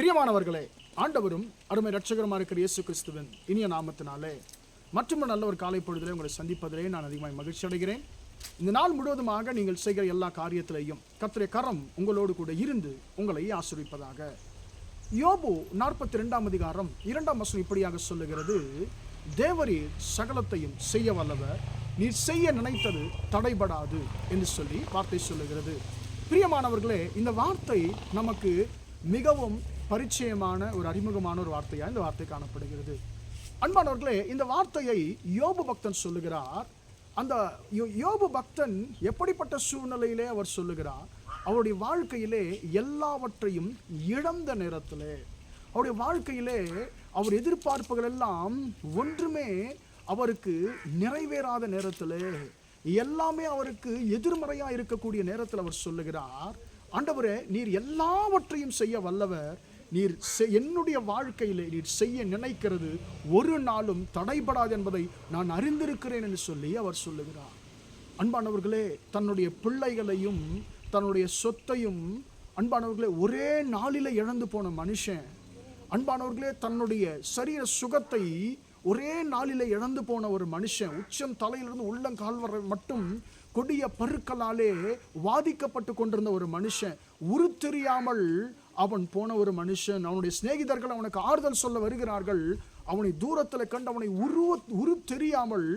பிரியமானவர்களே, ஆண்டவரும் அருமை இரட்சகருமா இருக்கிற இயேசு கிறிஸ்துவின் இனிய நாமத்தினாலே மற்றும் நல்ல ஒரு காலை பொழுதிலே உங்களை சந்திப்பதிலே நான் அதிகமாக மகிழ்ச்சி அடைகிறேன். இந்த நாள் முழுவதுமாக நீங்கள் செய்கிற எல்லா காரியத்திலையும் கர்த்தருடைய கரம் உங்களோடு கூட இருந்து உங்களை ஆசீர்வதிப்பதாக. யோபு 42 அதிகாரம் 2 வசனம் இப்படியாக சொல்லுகிறது, தேவரீர் சகலத்தையும் செய்ய வல்லவர், நீர் செய்ய நினைத்தது தடைபடாது என்று சொல்லி வார்த்தை சொல்லுகிறது. பிரியமானவர்களே, இந்த வார்த்தை நமக்கு மிகவும் பரிச்சயமான ஒரு அறிமுகமான ஒரு வார்த்தையாக இந்த வார்த்தை காணப்படுகிறது. அன்பானவர்களே, இந்த வார்த்தையை யோபு பக்தன் சொல்லுகிறார். அந்த யோபு பக்தன் எப்படிப்பட்ட சூழ்நிலையிலே அவர் சொல்லுகிறார்? அவருடைய வாழ்க்கையிலே எல்லாவற்றையும் இழந்த நேரத்திலே, அவருடைய வாழ்க்கையிலே அவர் எதிர்பார்ப்புகள் எல்லாம் ஒன்றுமே அவருக்கு நிறைவேறாத நேரத்திலே, எல்லாமே அவருக்கு எதிர்மறையாக இருக்கக்கூடிய நேரத்தில் அவர் சொல்லுகிறார், ஆண்டவரே, நீர் எல்லாவற்றையும் செய்ய வல்லவர், நீர் என்னுடைய வாழ்க்கையிலே நீர் செய்ய நினைக்கிறது ஒரு நாளும் தடைபடாது என்பதை நான் அறிந்திருக்கிறேன் என்று சொல்லி அவர் சொல்லுகிறார். அன்பானவர்களே, தன்னுடைய பிள்ளைகளையும் தன்னுடைய சொத்தையும் அன்பானவர்களே ஒரே நாளில் இழந்து போன மனுஷன், அன்பானவர்களே தன்னுடைய சரீர சுகத்தை ஒரே நாளில் இழந்து போன ஒரு மனுஷன், உச்சம் தலையிலிருந்து உள்ளங்கால் வரை மட்டும் கொடிய பருக்களாலே வாதிக்கப்பட்டு கொண்டிருந்த ஒரு மனுஷன், உரு தெரியாமல் அவன் போன ஒரு மனுஷன். அவனுடைய சிநேகிதர்கள் அவனுக்கு ஆறுதல் சொல்ல வருகிறார்கள், அவனை தூரத்தில் கண்டு அவனை உரு தெரியாமல்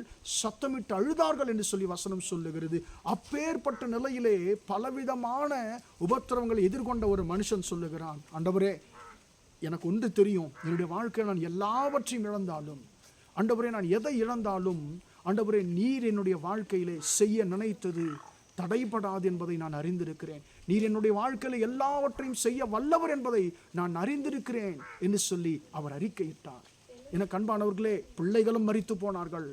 சத்தமிட்டு அழுதார்கள் என்று சொல்லி வசனம் சொல்லுகிறது. அப்பேற்பட்ட நிலையிலே பலவிதமான உபத்திரவங்களை எதிர்கொண்ட ஒரு மனுஷன் சொல்லுகிறான், ஆண்டவரே, எனக்கு ஒன்று தெரியும், என்னுடைய வாழ்க்கையில் நான் எல்லாவற்றையும் இழந்தாலும், ஆண்டவரே நான் எதை இழந்தாலும், ஆண்டவரே நீர் என்னுடைய வாழ்க்கையிலே செய்ய நினைத்தது தடைபடாது என்பதை நான் அறிந்திருக்கிறேன், நீர் என்னுடைய வாழ்க்கையில் எல்லாவற்றையும் செய்ய வல்லவர் என்பதை நான் அறிந்திருக்கிறேன் என்று சொல்லி அவர் அறிக்கையிட்டார். எனக்கு அன்பானவர்களே, பிள்ளைகளும் மரித்து போனார்கள்,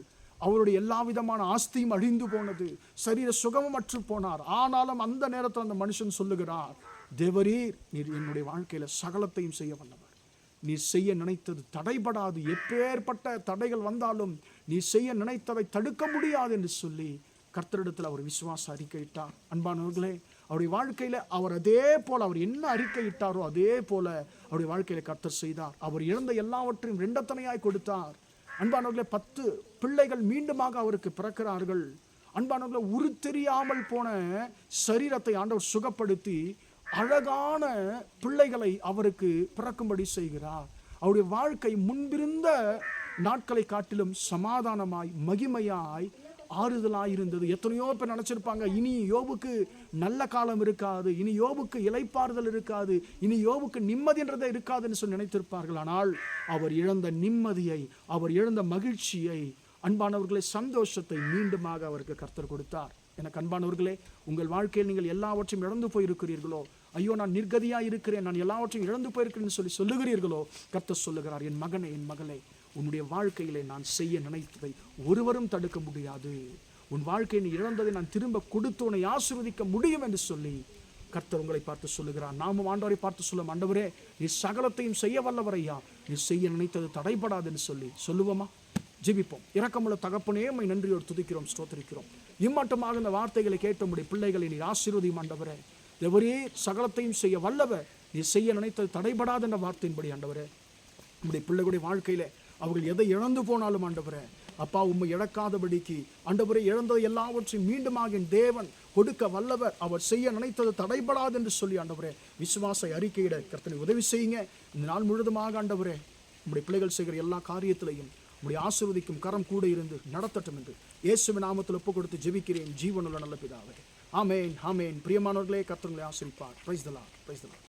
அவருடைய எல்லா விதமான ஆஸ்தியும் அழிந்து போனது, சரீர சுகமும் அற்று போனார். ஆனாலும் அந்த நேரத்தில் அந்த மனுஷன் சொல்லுகிறார், தேவரீர் நீர் என்னுடைய வாழ்க்கையில் சகலத்தையும் செய்ய வல்லவர், நீர் செய்ய நினைத்தது தடைபடாது, எப்பேற்பட்ட தடைகள் வந்தாலும் நீ செய்ய நினைத்ததை தடுக்க முடியாது என்று சொல்லி கர்த்தரிடத்தில் அவர் விசுவாச அறிக்கையிட்டார். அன்பானவர்களே, அவருடைய வாழ்க்கையில் அவர் அதே போல் அவர் என்ன அறிக்கையிட்டாரோ அதே போல அவருடைய வாழ்க்கையில் கர்த்தர் செய்தார். அவர் இழந்த எல்லாவற்றையும் ரெண்டத்தனையாய் கொடுத்தார். அன்பானவர்களே, 10 பிள்ளைகள் மீண்டுமாக அவருக்கு பிறக்கிறார்கள். அன்பானவர்களே, உரு தெரியாமல் போன சரீரத்தை ஆண்டவர் சுகப்படுத்தி அழகான பிள்ளைகளை அவருக்கு பிறக்கும்படி செய்கிறார். அவருடைய வாழ்க்கை முன்பிருந்த நாட்களை காட்டிலும் சமாதானமாய் மகிமையாய் ஆறுதலாய் இருந்தது. எத்தனையோ பேர் நினைச்சிருப்பாங்க, இனி யோபுக்கு நல்ல காலம் இருக்காது, இனி யோபுக்கு இளைப்பாறுதல் இருக்காது, இனி யோபுக்கு நிம்மதின்றதே இருக்காதுன்னு சொல்லி நினைத்திருப்பார்கள். ஆனால் அவர் இழந்த நிம்மதியை, அவர் இழந்த மகிழ்ச்சியை, அன்பானவர்களை சந்தோஷத்தை மீண்டுமாக அவருக்கு கர்த்தர் கொடுத்தார். எனக்கு அன்பானவர்களே, உங்கள் வாழ்க்கையில் நீங்கள் எல்லாவற்றையும் இழந்து போயிருக்கிறீர்களோ, ஐயோ நான் நிர்கதியாக இருக்கிறேன், நான் எல்லாவற்றையும் இழந்து போயிருக்கிறேன்னு சொல்லி சொல்லுகிறீர்களோ, கர்த்தர் சொல்லுகிறார், என் மகனே, என் மகளே, உன்னுடைய வாழ்க்கையிலே நான் செய்ய நினைத்ததை ஒருவரும் தடுக்க முடியாது, உன் வாழ்க்கையை நீ இழந்ததை நான் திரும்ப கொடுத்து உன்னை ஆசீர்வதிக்க முடியும் என்று சொல்லி கர்த்தர் உங்களை பார்த்து சொல்லுகிறார். நாமும் ஆண்டவரை பார்த்து சொல்லும், ஆண்டவரே, நீ சகலத்தையும் செய்ய வல்லவரையா, நீ செய்ய நினைத்தது தடைபடாதுன்னு சொல்லி சொல்லுவோமா? ஜெபிப்போம். இரக்கமுள்ள தகப்பனே, உம்மை நன்றியோடு துதிக்கிறோம், ஸ்தோத்திரிக்கிறோம். இம்மட்டமாக இந்த வார்த்தைகளை கேட்டும்படி பிள்ளைகளை நீர் ஆசீர்வதியும் ஆண்டவரே. தேவரே, சகலத்தையும் செய்ய வல்லவர், நீ செய்ய நினைத்தது தடைபடாத என்ற வார்த்தையின்படி ஆண்டவரே, உம்முடைய பிள்ளைகளுடைய வாழ்க்கையில அவர்கள் எதை இழந்து போனாலும் ஆண்டவரே, அப்பா உம்மை இழக்காதபடிக்கு ஆண்டவரே, இழந்தது எல்லாவற்றையும் மீண்டுமாக என் தேவன் கொடுக்க வல்லவர், அவர் செய்ய நினைத்தது தடைபடாது என்று சொல்லி ஆண்டவரே விசுவாச அறிக்கையிட கர்த்தனை உதவி செய்யுங்க. இந்த நாள் முழுவதுமாக ஆண்டவரே, உம்முடைய பிள்ளைகள் செய்கிற எல்லா காரியத்திலையும் உம்முடைய ஆசீர்வதிக்கும் கரம் கூட இருந்து நடத்தட்டும் என்று இயேசுவின் நாமத்தில் ஒப்பு கொடுத்து ஜெபிக்கிறேன், ஜீவனுள்ள நல்ல பிதாவே. ஆமேன், ஆமேன். பிரியமானவர்களே, கர்த்தர் உங்களை ஆசீர்வதிப்பார். Praise the Lord, praise the Lord.